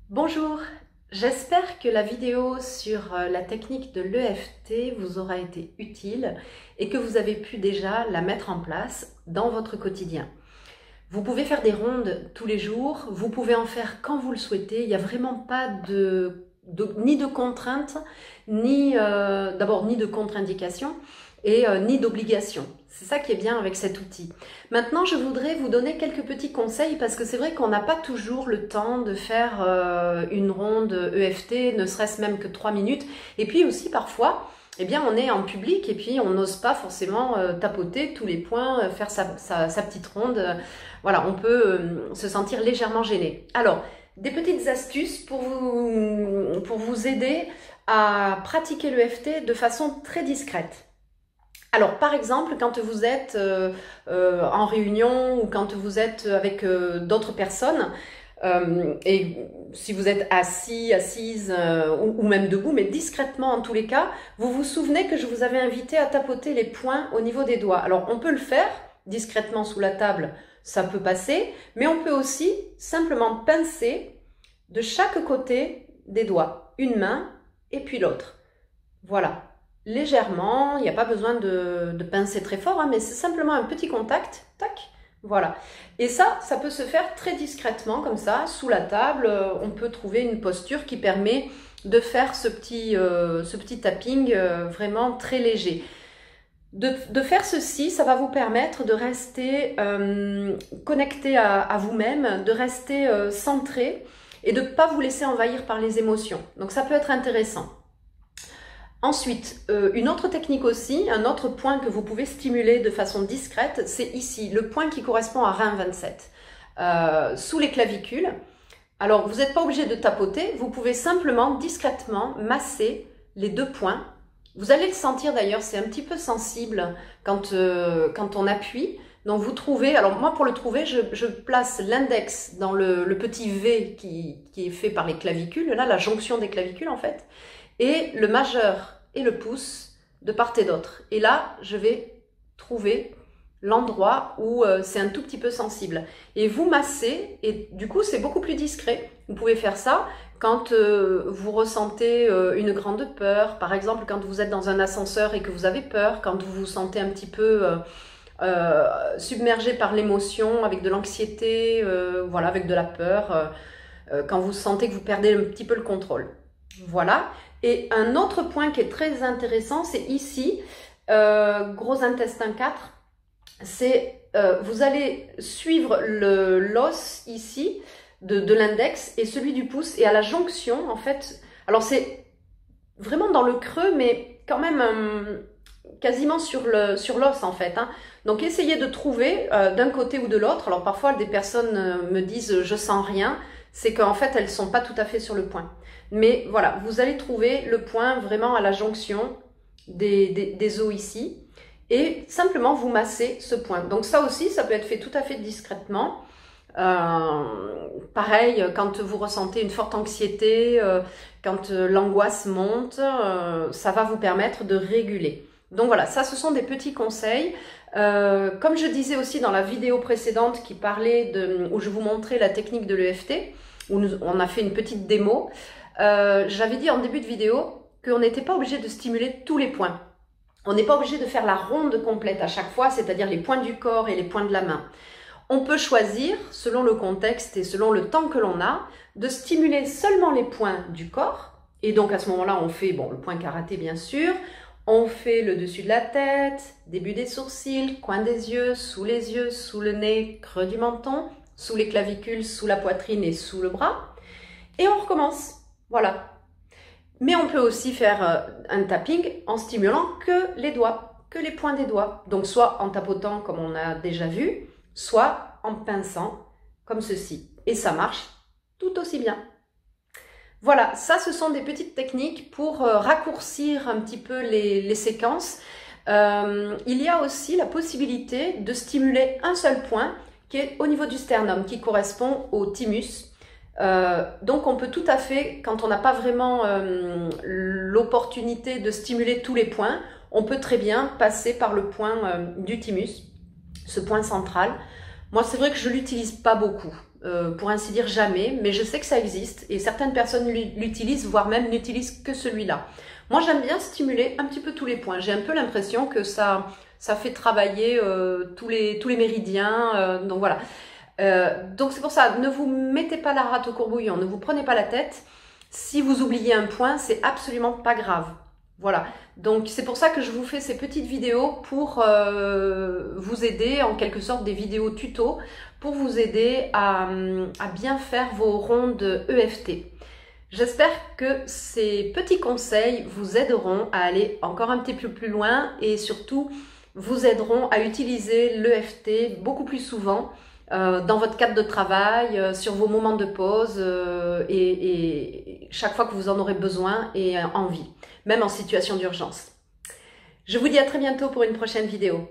Bonjour, j'espère que la vidéo sur la technique de l'EFT vous aura été utile et que vous avez pu déjà la mettre en place dans votre quotidien. Vous pouvez faire des rondes tous les jours, vous pouvez en faire quand vous le souhaitez, il n'y a vraiment pas ni de contraintes, ni d'abord ni de contre-indications et ni d'obligations. C'est ça qui est bien avec cet outil. Maintenant, je voudrais vous donner quelques petits conseils parce que c'est vrai qu'on n'a pas toujours le temps de faire une ronde EFT, ne serait-ce même que 3 minutes. Et puis aussi parfois, eh bien, on est en public et puis on n'ose pas forcément tapoter tous les points, faire sa petite ronde. Voilà, on peut se sentir légèrement gêné. Alors, des petites astuces pour vous aider à pratiquer l'EFT de façon très discrète. Alors, par exemple, quand vous êtes en réunion ou quand vous êtes avec d'autres personnes, et si vous êtes assis, assise ou même debout, mais discrètement en tous les cas, vous vous souvenez que je vous avais invité à tapoter les points au niveau des doigts. Alors, on peut le faire discrètement sous la table, ça peut passer, mais on peut aussi simplement pincer de chaque côté des doigts, une main et puis l'autre. Voilà. Légèrement, il n'y a pas besoin de pincer très fort, hein, mais c'est simplement un petit contact, tac, voilà. Et ça peut se faire très discrètement, comme ça, sous la table, on peut trouver une posture qui permet de faire ce petit tapping vraiment très léger. De faire ceci, ça va vous permettre de rester connecté à vous-même, de rester centré et de ne pas vous laisser envahir par les émotions. Donc ça peut être intéressant. Ensuite, une autre technique aussi, un autre point que vous pouvez stimuler de façon discrète, c'est ici, le point qui correspond à rein 27, sous les clavicules. Alors, vous n'êtes pas obligé de tapoter, vous pouvez simplement, discrètement, masser les deux points. Vous allez le sentir d'ailleurs, c'est un petit peu sensible quand on appuie. Donc vous trouvez, alors moi pour le trouver, je place l'index dans le petit V qui est fait par les clavicules, là la jonction des clavicules en fait, et le majeur et le pouce de part et d'autre. Et là, je vais trouver l'endroit où c'est un tout petit peu sensible. Et vous massez, et du coup, c'est beaucoup plus discret. Vous pouvez faire ça quand vous ressentez une grande peur. Par exemple, quand vous êtes dans un ascenseur et que vous avez peur, quand vous vous sentez un petit peu submergé par l'émotion, avec de l'anxiété, voilà, avec de la peur, quand vous sentez que vous perdez un petit peu le contrôle. Voilà. Et un autre point qui est très intéressant, c'est ici, gros intestin 4, c'est vous allez suivre l'os ici de l'index et celui du pouce et à la jonction en fait, alors c'est vraiment dans le creux mais quand même quasiment sur l'os en fait, hein. Donc essayez de trouver d'un côté ou de l'autre. Alors parfois des personnes me disent je sens rien, c'est qu'en fait elles sont pas tout à fait sur le point. Mais voilà, vous allez trouver le point vraiment à la jonction des os ici et simplement vous massez ce point. Donc ça aussi, ça peut être fait tout à fait discrètement. Pareil, quand vous ressentez une forte anxiété, quand l'angoisse monte, ça va vous permettre de réguler. Donc voilà, ça ce sont des petits conseils. Comme je disais aussi dans la vidéo précédente qui parlait où je vous montrais la technique de l'EFT, où on a fait une petite démo, j'avais dit en début de vidéo qu'on n'était pas obligé de stimuler tous les points. On n'est pas obligé de faire la ronde complète à chaque fois, c'est-à-dire les points du corps et les points de la main. On peut choisir, selon le contexte et selon le temps que l'on a, de stimuler seulement les points du corps. Et donc à ce moment-là, on fait le point karaté bien sûr, on fait le dessus de la tête, début des sourcils, coin des yeux, sous le nez, creux du menton, sous les clavicules, sous la poitrine et sous le bras. Et on recommence. Voilà. Mais on peut aussi faire un tapping en stimulant que les doigts, que les points des doigts. Donc soit en tapotant comme on a déjà vu, soit en pinçant comme ceci. Et ça marche tout aussi bien. Voilà, ça ce sont des petites techniques pour raccourcir un petit peu les séquences. Il y a aussi la possibilité de stimuler un seul point qui est au niveau du sternum, qui correspond au thymus. Donc on peut tout à fait, quand on n'a pas vraiment l'opportunité de stimuler tous les points, on peut très bien passer par le point du thymus, ce point central. Moi c'est vrai que je l'utilise pas beaucoup, pour ainsi dire jamais, mais je sais que ça existe et certaines personnes l'utilisent, voire même n'utilisent que celui-là. Moi, j'aime bien stimuler un petit peu tous les points. J'ai un peu l'impression que ça fait travailler tous les méridiens. Donc voilà. Donc c'est pour ça, ne vous mettez pas la rate au courbouillon, ne vous prenez pas la tête. Si vous oubliez un point, c'est absolument pas grave. Voilà, donc c'est pour ça que je vous fais ces petites vidéos pour vous aider, en quelque sorte des vidéos tuto, pour vous aider à bien faire vos rondes EFT. J'espère que ces petits conseils vous aideront à aller encore un petit peu plus loin et surtout vous aideront à utiliser l'EFT beaucoup plus souvent dans votre cadre de travail, sur vos moments de pause et chaque fois que vous en aurez besoin et envie, même en situation d'urgence. Je vous dis à très bientôt pour une prochaine vidéo.